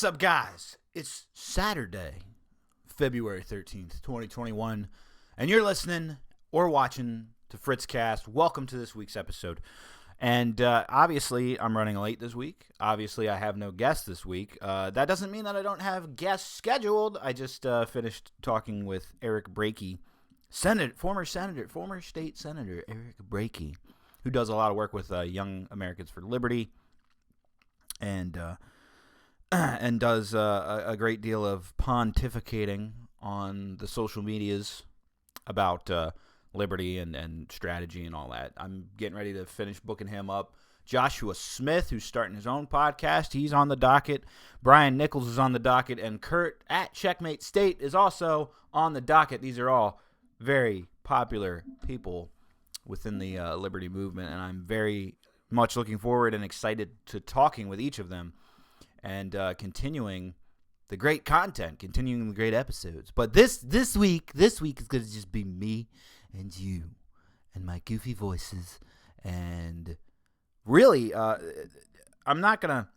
What's up, guys? It's Saturday, February 13th, 2021, and you're listening or watching to FritzCast. Welcome to this week's episode. And obviously, I'm running late this week. Obviously, I have no guests this week. That doesn't mean that I don't have guests scheduled. I just finished talking with Eric Brakey, former state senator Eric Brakey, who does a lot of work with Young Americans for Liberty, and does a great deal of pontificating on the social medias about liberty and strategy and all that. I'm getting ready to finish booking him up. Joshua Smith, who's starting his own podcast, he's on the docket. Brian Nichols is on the docket, and Kurt at Checkmate State is also on the docket. These are all very popular people within the liberty movement, and I'm very much looking forward and excited to talking with each of them and continuing the great content, continuing the great episodes. But this week is going to just be me and you and my goofy voices, and really, I'm not gonna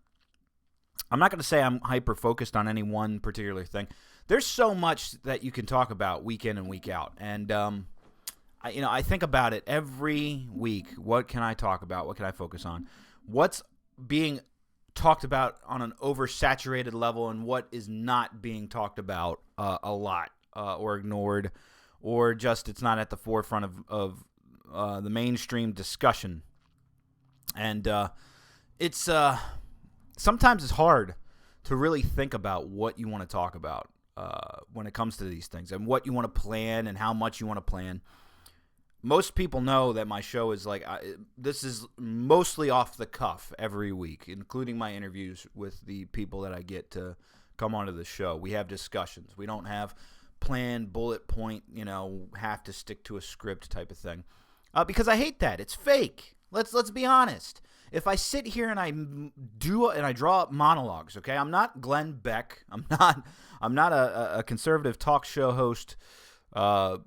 say I'm hyper focused on any one particular thing. There's so much that you can talk about week in and week out, and I think about it every week. What can I talk about? What can I focus on? What's being talked about on an oversaturated level, and what is not being talked about a lot or ignored, or just it's not at the forefront of the mainstream discussion. And it's sometimes it's hard to really think about what you want to talk about when it comes to these things, and what you want to plan and how much you want to plan. Most people know that my show is this is mostly off the cuff every week, including my interviews with the people that I get to come onto the show. We have discussions. We don't have planned bullet point, have to stick to a script type of thing, because I hate that. It's fake. Let's be honest. If I sit here and I draw up monologues, okay, I'm not Glenn Beck. I'm not a conservative talk show host. Or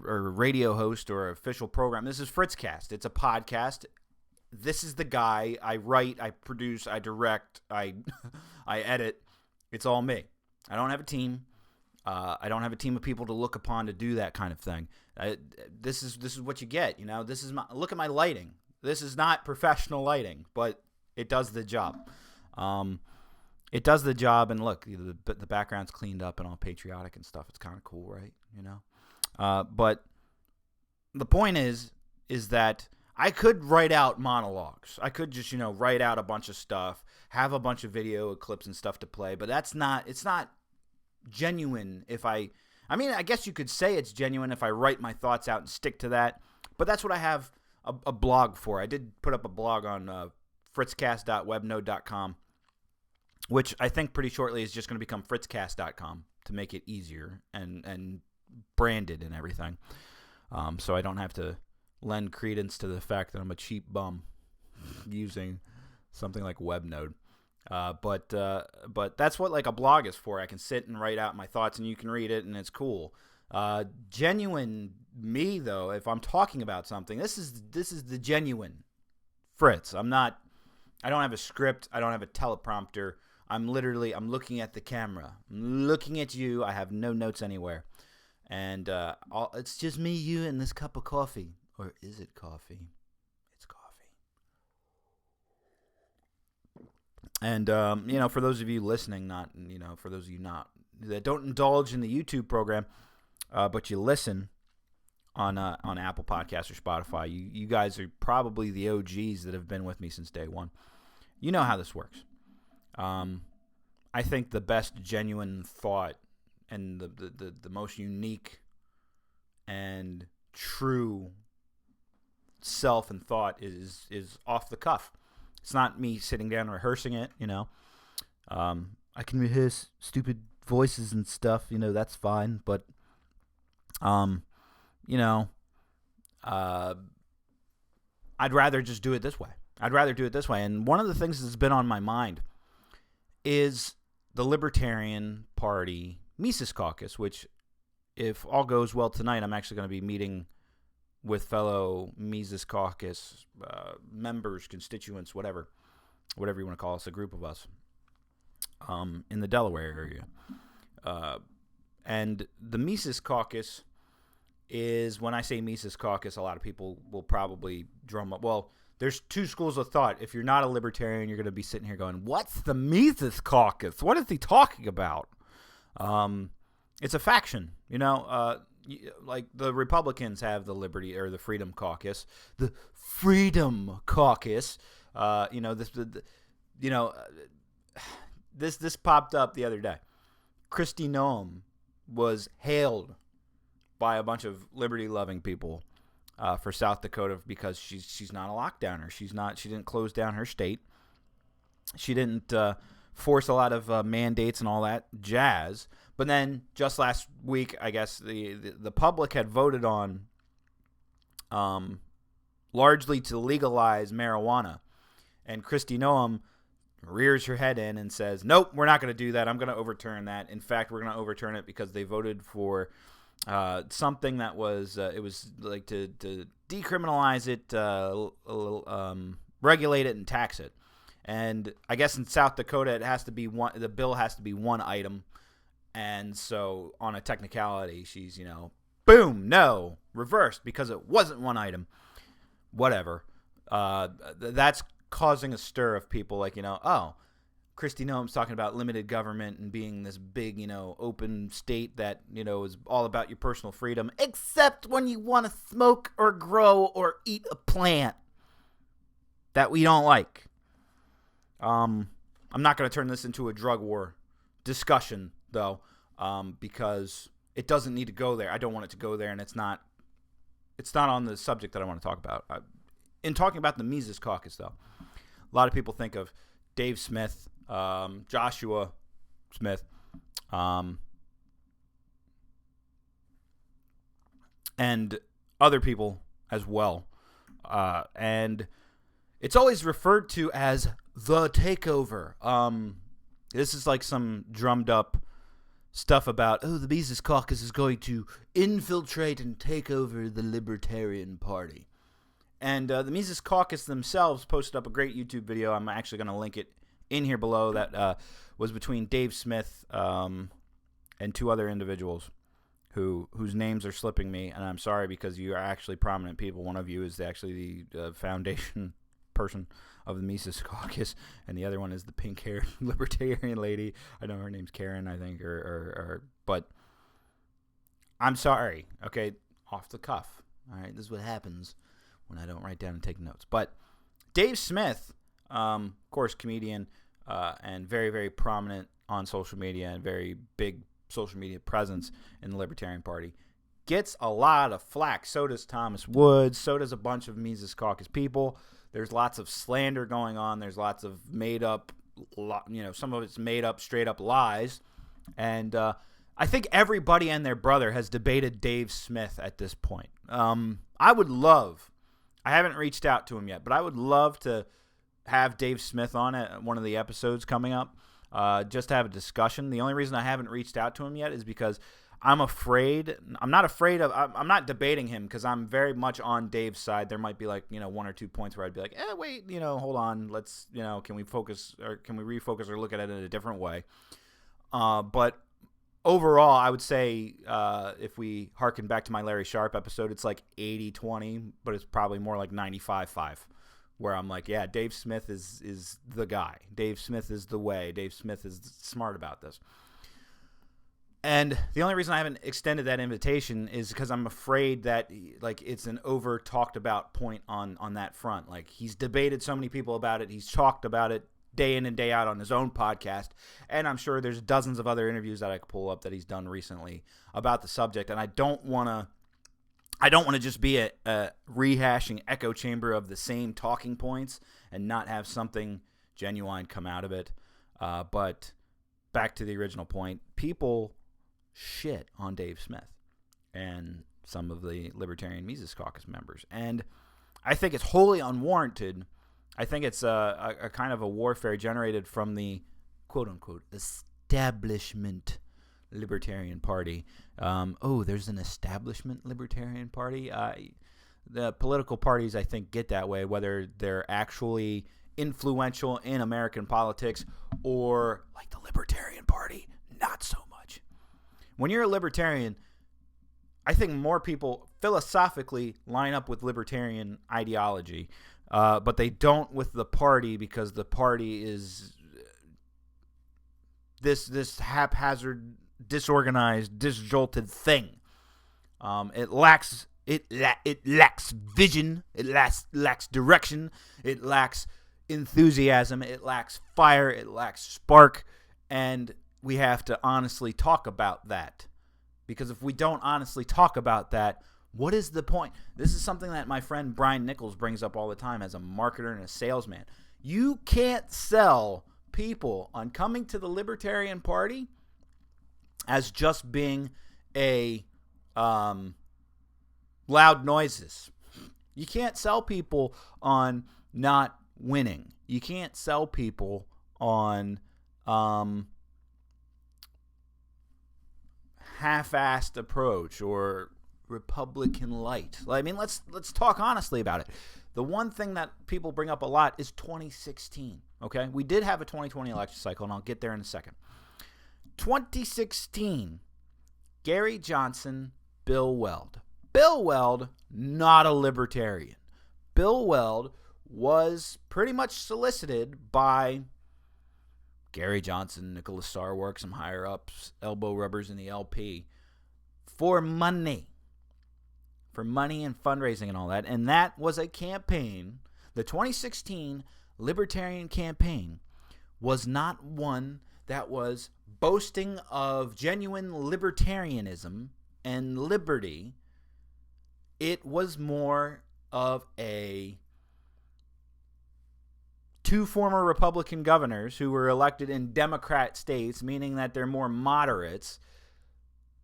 a radio host or official program. This is FritzCast. It's a podcast. This is the guy. I write, I produce, I direct, I edit. It's all me. I don't have a team. I don't have a team of people to look upon to do that kind of thing. This is what you get. This is look at my lighting. This is not professional lighting, but it does the job. It does the job, and look, the background's cleaned up and all patriotic and stuff. It's kind of cool, right? But the point is that I could write out monologues. I could just, write out a bunch of stuff, have a bunch of video clips and stuff to play, but it's not genuine I guess you could say it's genuine if I write my thoughts out and stick to that, but that's what I have a blog for. I did put up a blog on fritzcast.webnode.com, which I think pretty shortly is just going to become fritzcast.com to make it easier and branded and everything. So I don't have to lend credence to the fact that I'm a cheap bum using something like WebNode. But that's what a blog is for. I can sit and write out my thoughts, and you can read it, and it's cool. Genuine me, though, if I'm talking about something, this is the genuine Fritz. I don't have a script. I don't have a teleprompter. I'm looking at the camera. I'm looking at you. I have no notes anywhere. And it's just me, you, and this cup of coffee. Or is it coffee? It's coffee. And, for those of you listening, for those of you that don't indulge in the YouTube program, but you listen on Apple Podcasts or Spotify, you guys are probably the OGs that have been with me since day one. You know how this works. I think the best genuine thought and the most unique and true self and thought is off the cuff. It's not me sitting down and rehearsing it, I can rehearse stupid voices and stuff, that's fine, but I'd rather just do it this way. And one of the things that's been on my mind is the Libertarian Party Mises Caucus, which, if all goes well tonight, I'm actually going to be meeting with fellow Mises Caucus members, constituents, whatever you want to call us, a group of us. in the Delaware area. And the Mises Caucus is, when I say Mises Caucus, a lot of people will probably drum up. Well, there's two schools of thought. If you're not a libertarian, you're going to be sitting here going, what's the Mises Caucus? What is he talking about? It's a faction, like the Republicans have the Liberty or the Freedom Caucus. The Freedom Caucus, this popped up the other day. Kristi Noem was hailed by a bunch of liberty-loving people for South Dakota because she's not a lockdowner. She didn't close down her state. She didn't force a lot of mandates and all that jazz. But then just last week, I guess the public had voted on largely to legalize marijuana, and Kristi Noem rears her head in and says, nope, we're not going to do that. I'm going to overturn that. In fact, we're going to overturn it because they voted for something that was it was like to decriminalize it, regulate it, and tax it. And I guess in South Dakota, it has to be the bill has to be one item. And so on a technicality, she's, boom, no, reversed because it wasn't one item. Whatever. That's causing a stir of people like, oh, Kristi Noem's talking about limited government and being this big, open state that, is all about your personal freedom, except when you want to smoke or grow or eat a plant that we don't like. I'm not going to turn this into a drug war discussion, though, because it doesn't need to go there. I don't want it to go there, and it's not on the subject that I want to talk about. In talking about the Mises Caucus, though, a lot of people think of Dave Smith, Joshua Smith, and other people as well. And it's always referred to as the takeover. This is like some drummed up stuff about, the Mises Caucus is going to infiltrate and take over the Libertarian Party. And the Mises Caucus themselves posted up a great YouTube video. I'm actually going to link it in here below. That was between Dave Smith and two other individuals whose names are slipping me. And I'm sorry because you are actually prominent people. One of you is actually the foundation person of the Mises Caucus, and the other one is the pink-haired libertarian lady. I know her name's Karen, I think, but I'm sorry. Okay, off the cuff. All right, this is what happens when I don't write down and take notes. But Dave Smith, of course, comedian, and very, very prominent on social media and very big social media presence in the Libertarian Party, gets a lot of flack. So does Thomas Woods. So does a bunch of Mises Caucus people. There's lots of slander going on. There's lots of made up, some of it's made up, straight up lies. And I think everybody and their brother has debated Dave Smith at this point. I haven't reached out to him yet, but I would love to have Dave Smith on at one of the episodes coming up, just to have a discussion. The only reason I haven't reached out to him yet is because I'm afraid. I'm not debating him because I'm very much on Dave's side. There might be one or two points where I'd be like, wait, hold on. Let's, can we focus or can we refocus or look at it in a different way? But overall, I would say if we harken back to my Larry Sharp episode, it's like 80-20, but it's probably more like 95-5, where I'm like, yeah, Dave Smith is the guy. Dave Smith is the way. Dave Smith is smart about this. And the only reason I haven't extended that invitation is because I'm afraid that it's an over talked about point on that front. Like, he's debated so many people about it. He's talked about it day in and day out on his own podcast. And I'm sure there's dozens of other interviews that I could pull up that he's done recently about the subject. And I don't want to just be a rehashing echo chamber of the same talking points and not have something genuine come out of it. But back to the original point, people shit on Dave Smith and some of the Libertarian Mises Caucus members. And I think it's wholly unwarranted. I think it's a kind of a warfare generated from the quote-unquote establishment Libertarian Party. There's an establishment Libertarian Party? The political parties, I think, get that way, whether they're actually influential in American politics, or like the Libertarian Party, not so much. When you're a libertarian, I think more people philosophically line up with libertarian ideology, but they don't with the party, because the party is this haphazard, disorganized, disjolted thing. It lacks vision. It lacks direction. It lacks enthusiasm. It lacks fire. It lacks spark. And we have to honestly talk about that. Because if we don't honestly talk about that, what is the point? This is something that my friend Brian Nichols brings up all the time as a marketer and a salesman. You can't sell people on coming to the Libertarian Party as just being a loud noises. You can't sell people on not winning. You can't sell people on half-assed approach or Republican light. I mean, let's talk honestly about it. The one thing that people bring up a lot is 2016. Okay, we did have a 2020 election cycle, and I'll get there in a second. 2016, Gary Johnson, Bill Weld. Bill Weld, not a libertarian. Bill Weld was pretty much solicited by Gary Johnson, Nicholas Sarwark, some higher-ups, elbow rubbers in the LP, for money. For money and fundraising and all that. And that was a campaign. The 2016 Libertarian campaign was not one that was boasting of genuine libertarianism and liberty. It was more of a two former Republican governors who were elected in Democrat states, meaning that they're more moderates.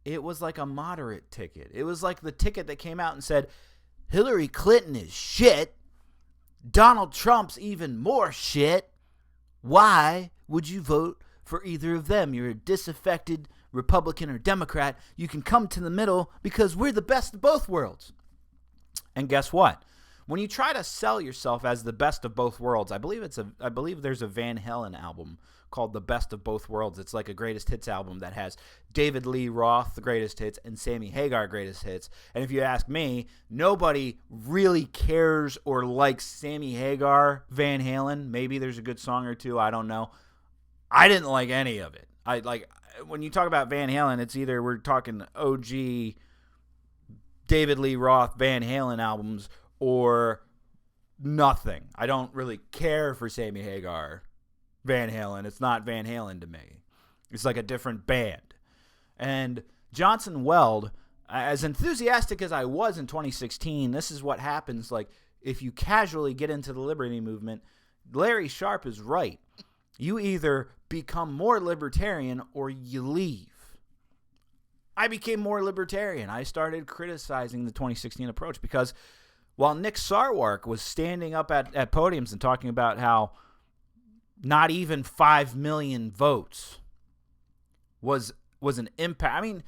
It was like a moderate ticket. It was like the ticket that came out and said, Hillary Clinton is shit. Donald Trump's even more shit. Why would you vote for either of them? You're a disaffected Republican or Democrat. You can come to the middle because we're the best of both worlds. And guess what? When you try to sell yourself as the best of both worlds, I believe there's a Van Halen album called The Best of Both Worlds. It's like a greatest hits album that has David Lee Roth, the greatest hits, and Sammy Hagar, greatest hits. And if you ask me, nobody really cares or likes Sammy Hagar, Van Halen. Maybe there's a good song or two, I don't know. I didn't like any of it. When you talk about Van Halen, it's either we're talking OG David Lee Roth, Van Halen albums, or nothing. I don't really care for Sammy Hagar, Van Halen. It's not Van Halen to me. It's like a different band. And Johnson Weld, as enthusiastic as I was in 2016, this is what happens. Like, if you casually get into the liberty movement, Larry Sharp is right. You either become more libertarian or you leave. I became more libertarian. I started criticizing the 2016 approach because while Nick Sarwark was standing up at podiums and talking about how not even 5 million votes was an impact. I mean,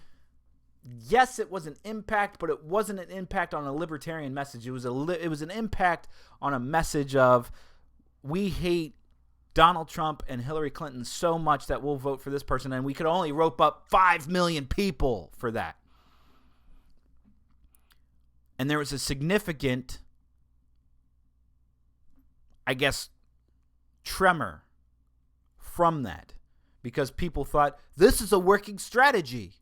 yes, it was an impact, but it wasn't an impact on a libertarian message. It was an impact on a message of we hate Donald Trump and Hillary Clinton so much that we'll vote for this person, and we could only rope up 5 million people for that. And there was a significant, I guess, tremor from that because people thought this is a working strategy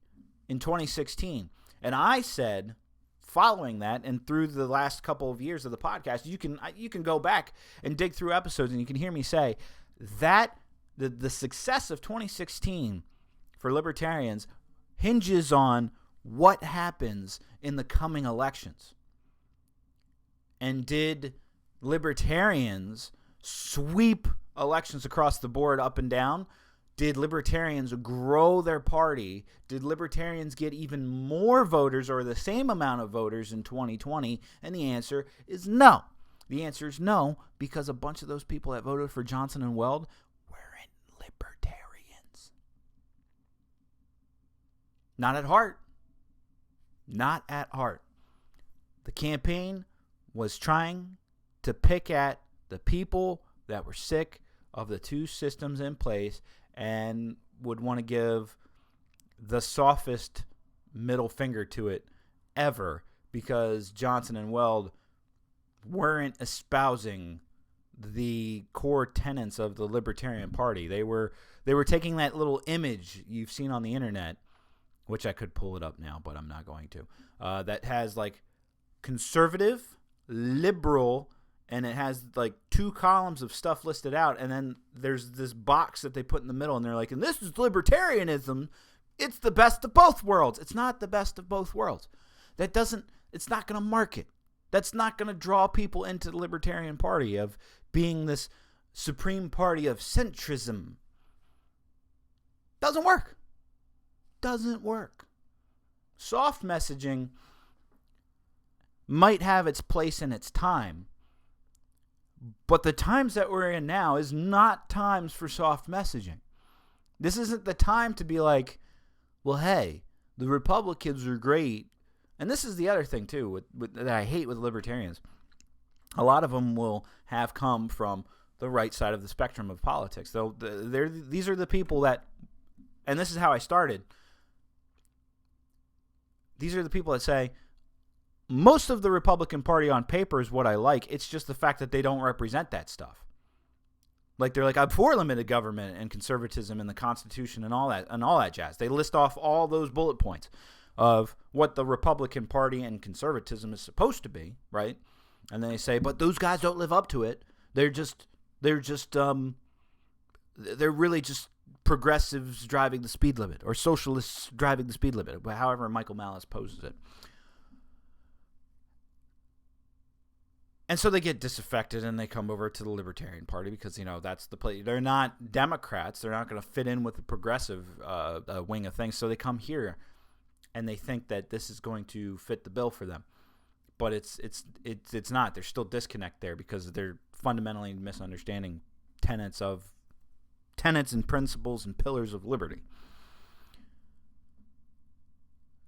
in 2016. And I said, following that and through the last couple of years of the podcast, you can go back and dig through episodes and you can hear me say that the success of 2016 for libertarians hinges on what happens in the coming elections. And did libertarians sweep elections across the board up and down? Did libertarians grow their party? Did libertarians get even more voters or the same amount of voters in 2020? And the answer is no. The answer is no, because a bunch of those people that voted for Johnson and Weld weren't libertarians. Not at heart. Not at heart. The campaign was trying to pick at the people that were sick of the two systems in place and would want to give the softest middle finger to it ever, because Johnson and Weld weren't espousing the core tenets of the Libertarian Party. They were taking that little image you've seen on the internet, which I could pull it up now, but I'm not going to, that has like conservative, liberal, and it has like 2 columns of stuff listed out, and then there's this box that they put in the middle, and they're like, and this is libertarianism. It's the best of both worlds. It's not the best of both worlds. It's not going to market. That's not going to draw people into the Libertarian Party of being this supreme party of centrism. Doesn't work. Doesn't work. Soft messaging might have its place in its time, but the times that we're in now is not times for soft messaging. This isn't the time to be like, well, hey, the Republicans are great. And this is the other thing, too, that I hate with libertarians. A lot of them will have come from the right side of the spectrum of politics. These are the people that, and this is how I started, these are the people that say, most of the Republican Party on paper is what I like. It's just the fact that they don't represent that stuff. Like, they're like, I'm for limited government and conservatism and the Constitution and all that jazz. They list off all those bullet points of what the Republican Party and conservatism is supposed to be, right? And then they say, but those guys don't live up to it. They're really just progressives driving the speed limit, or socialists driving the speed limit, however Michael Malice poses it. And so they get disaffected and they come over to the Libertarian Party because, that's the place. They're not Democrats. They're not going to fit in with the progressive wing of things. So they come here and they think that this is going to fit the bill for them. But it's not. There's still disconnect there because they're fundamentally misunderstanding tenets and principles and pillars of liberty.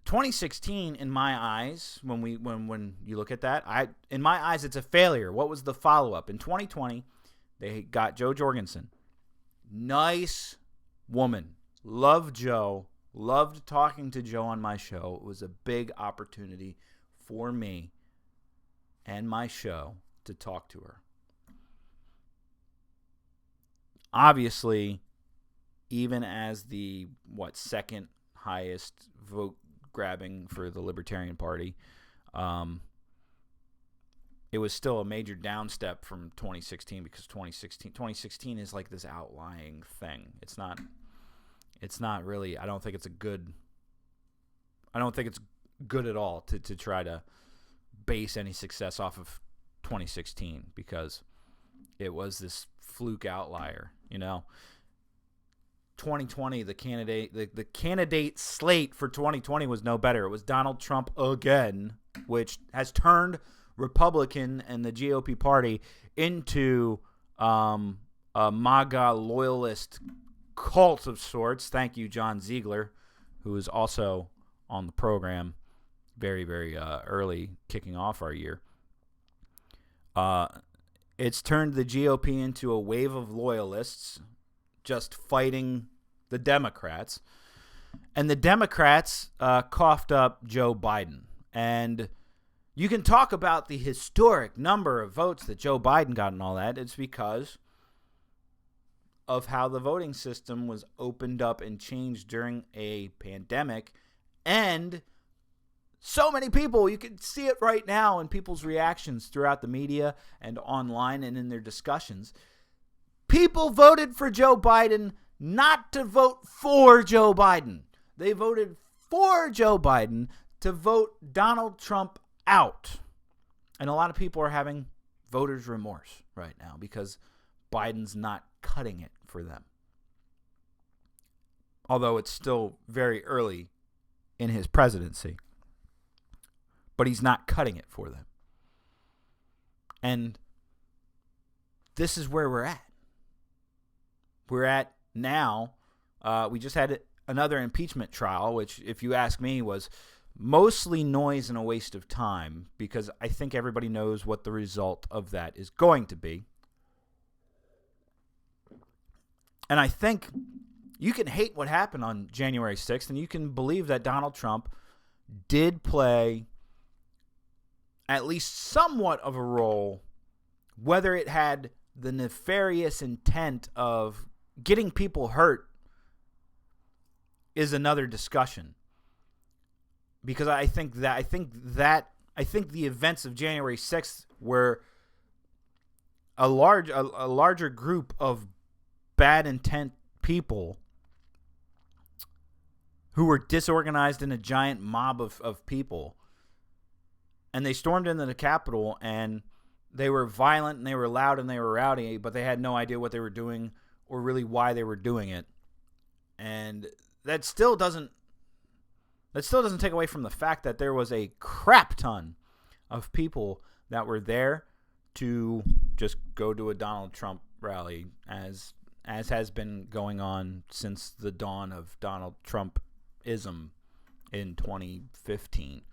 2016, in my eyes, when you look at that, in my eyes, it's a failure. What was the follow-up? In 2020, they got Jo Jorgensen. Nice woman. Loved Jo. Loved talking to Jo on my show. It was a big opportunity for me and my show to talk to her. Obviously, even as the, second highest vote grabbing for the Libertarian Party, it was still a major downstep from 2016 because 2016 is like this outlying thing. It's not really, I don't think it's good at all to try to base any success off of 2016 because it was this fluke outlier, 2020, the candidate slate for 2020 was no better. It was Donald Trump again, which has turned Republican and the GOP party into a MAGA loyalist cult of sorts. Thank you, John Ziegler, who is also on the program very, very early, kicking off our year. It's turned the GOP into a wave of loyalists just fighting the Democrats. And the Democrats coughed up Joe Biden. And you can talk about the historic number of votes that Joe Biden got and all that. It's because of how the voting system was opened up and changed during a pandemic. And so many people, you can see it right now in people's reactions throughout the media and online and in their discussions. People voted for Joe Biden not to vote for Joe Biden. They voted for Joe Biden to vote Donald Trump out. And a lot of people are having voters' remorse right now because Biden's not cutting it for them. Although it's still very early in his presidency. But he's not cutting it for them. And this is where we're at. We're at now, we just had another impeachment trial, which, if you ask me, was mostly noise and a waste of time because I think everybody knows what the result of that is going to be. And I think you can hate what happened on January 6th, and you can believe that Donald Trump did play at least somewhat of a role, whether it had the nefarious intent of getting people hurt is another discussion. Because I think the events of January 6th were a larger group of bad intent people who were disorganized in a giant mob of people. And they stormed into the Capitol, and they were violent, and they were loud, and they were rowdy, but they had no idea what they were doing or really why they were doing it. And that still doesn't take away from the fact that there was a crap ton of people that were there to just go to a Donald Trump rally, as has been going on since the dawn of Donald Trumpism in 2015.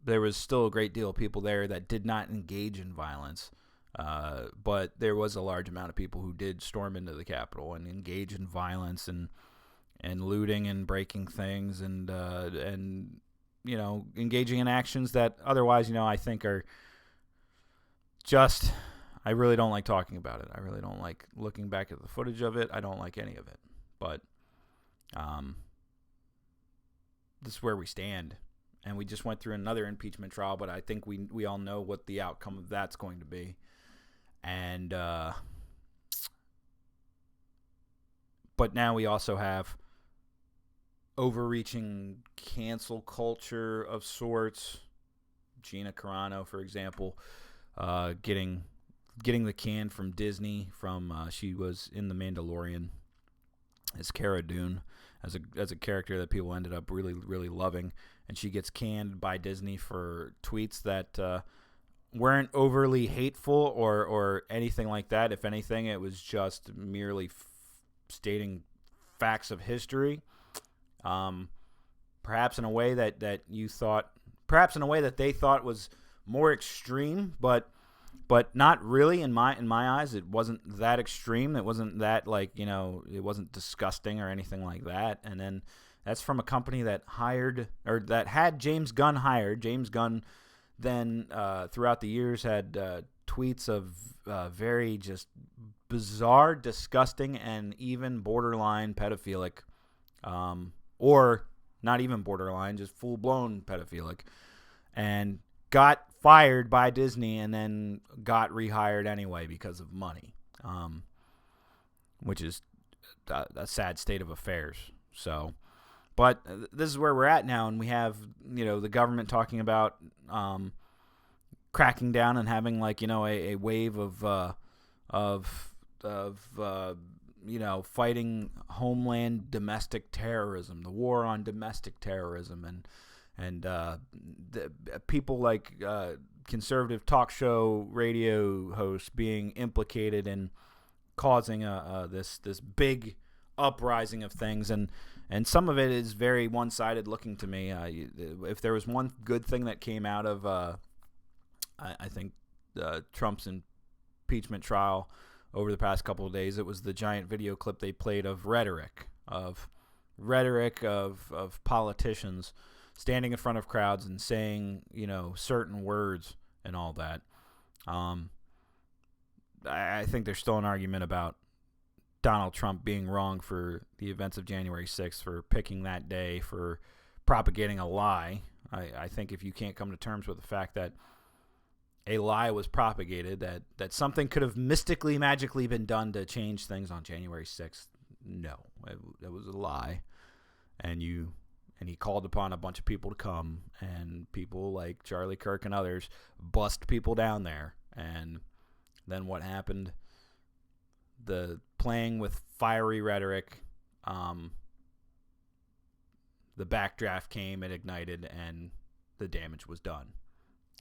There was still a great deal of people there that did not engage in violence, but there was a large amount of people who did storm into the Capitol and engage in violence and looting and breaking things and engaging in actions that otherwise, I think are just, I really don't like talking about it. I really don't like looking back at the footage of it. I don't like any of it. But this is where we stand. And we just went through another impeachment trial, but I think we all know what the outcome of that's going to be. And but now we also have overreaching cancel culture of sorts. Gina Carano, for example, getting the can from Disney from she was in The Mandalorian as Cara Dune, as a character that people ended up really, really loving. And she gets canned by Disney for tweets that weren't overly hateful or anything like that. If anything, it was just merely stating facts of history. Perhaps in a way that they thought was more extreme, but not really in my eyes. It wasn't that extreme. It wasn't that it wasn't disgusting or anything like that. And then that's from a company that had James Gunn hired. James Gunn then throughout the years had tweets of very just bizarre, disgusting, and even borderline pedophilic, or not even borderline, just full-blown pedophilic, and got fired by Disney and then got rehired anyway because of money, which is a sad state of affairs. So, but this is where we're at now, and we have the government talking about cracking down and having a wave of fighting homeland domestic terrorism, the war on domestic terrorism, and the people like conservative talk show radio hosts being implicated in causing this big uprising of things, and some of it is very one-sided looking to me. If there was one good thing that came out of I think Trump's impeachment trial over the past couple of days, it was the giant video clip they played of rhetoric of politicians standing in front of crowds and saying certain words and all that. I think there's still an argument about Donald Trump being wrong for the events of January 6th, for picking that day, for propagating a lie. I think if you can't come to terms with the fact that a lie was propagated, that something could have mystically, magically been done to change things on January 6th, no, it was a lie. And he called upon a bunch of people to come, and people like Charlie Kirk and others bust people down there. And then what happened? The playing with fiery rhetoric, the backdraft came, it ignited, and the damage was done.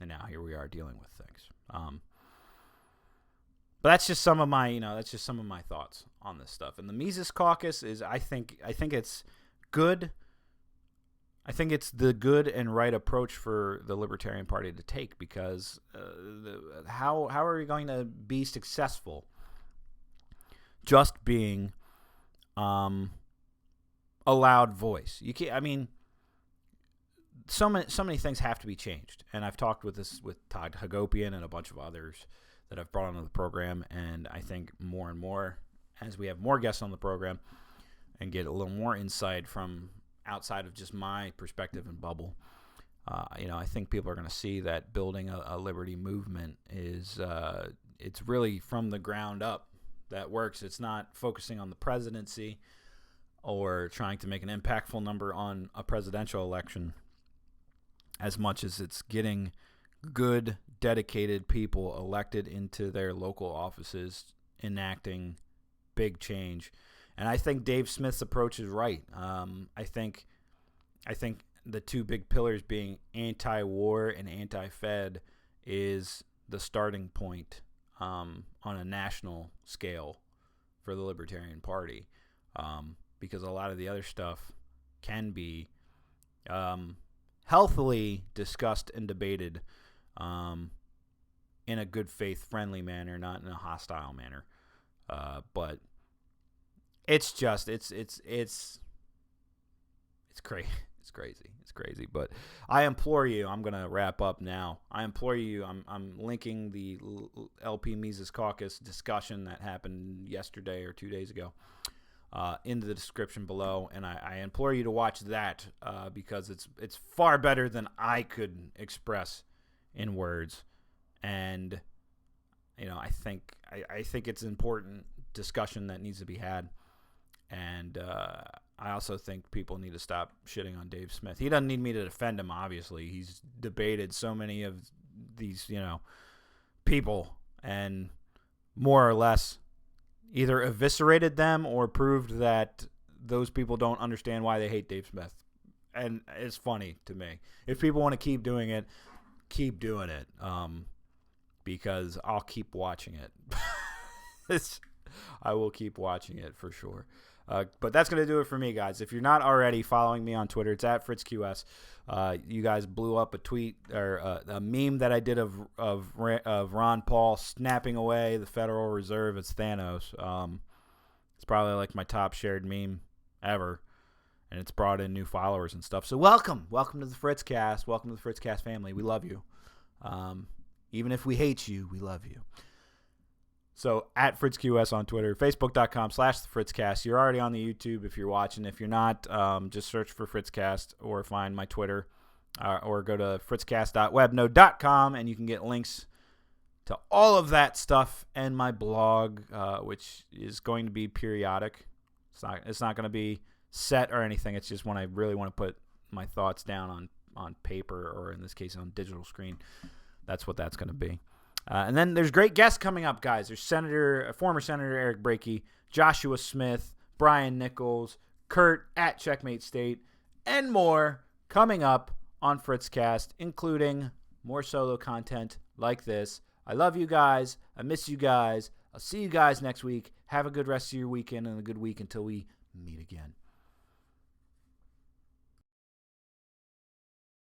And now here we are dealing with things. But that's just some of my thoughts on this stuff. And the Mises Caucus is, I think it's good. I think it's the good and right approach for the Libertarian Party to take, because how are we going to be successful just being a loud voice. You can't. I mean, so many things have to be changed, and I've talked with Todd Hagopian and a bunch of others that I've brought onto the program, and I think more and more as we have more guests on the program and get a little more insight from outside of just my perspective and bubble. I think people are going to see that building a liberty movement is it's really from the ground up that works. It's not focusing on the presidency or trying to make an impactful number on a presidential election as much as it's getting good, dedicated people elected into their local offices, enacting big change. And I think Dave Smith's approach is right. I think the two big pillars being anti-war and anti-Fed is the starting point on a national scale for the Libertarian Party, because a lot of the other stuff can be healthily discussed and debated in a good faith, friendly manner, not in a hostile manner. But it's just it's crazy. It's crazy. But I implore you, I'm going to wrap up now. I implore you, I'm linking the LP Mises Caucus discussion that happened yesterday or 2 days ago into the description below. And I implore you to watch that because it's far better than I could express in words. And, I think it's an important discussion that needs to be had. And I also think people need to stop shitting on Dave Smith. He doesn't need me to defend him, obviously. He's debated so many of these, people and more or less either eviscerated them or proved that those people don't understand why they hate Dave Smith. And it's funny to me. If people want to keep doing it, keep doing it, because I'll keep watching it. I will keep watching it for sure. But that's going to do it for me, guys. If you're not already following me on Twitter, it's at FritzQS. You guys blew up a tweet or a meme that I did of Ron Paul snapping away the Federal Reserve. It's Thanos. It's probably like my top shared meme ever, and it's brought in new followers and stuff. So welcome to the FritzCast. Welcome to the FritzCast family. We love you. Even if we hate you, we love you. So at FritzQS on Twitter, Facebook.com/FritzCast. You're already on the YouTube if you're watching. If you're not, just search for FritzCast or find my Twitter or go to fritzcast.webnode.com and you can get links to all of that stuff and my blog, which is going to be periodic. It's not going to be set or anything. It's just when I really want to put my thoughts down on paper or in this case on digital screen. That's what that's going to be. And then there's great guests coming up, guys. There's former Senator Eric Brakey, Joshua Smith, Brian Nichols, Kurt at Checkmate State, and more coming up on FritzCast, including more solo content like this. I love you guys. I miss you guys. I'll see you guys next week. Have a good rest of your weekend and a good week until we meet again.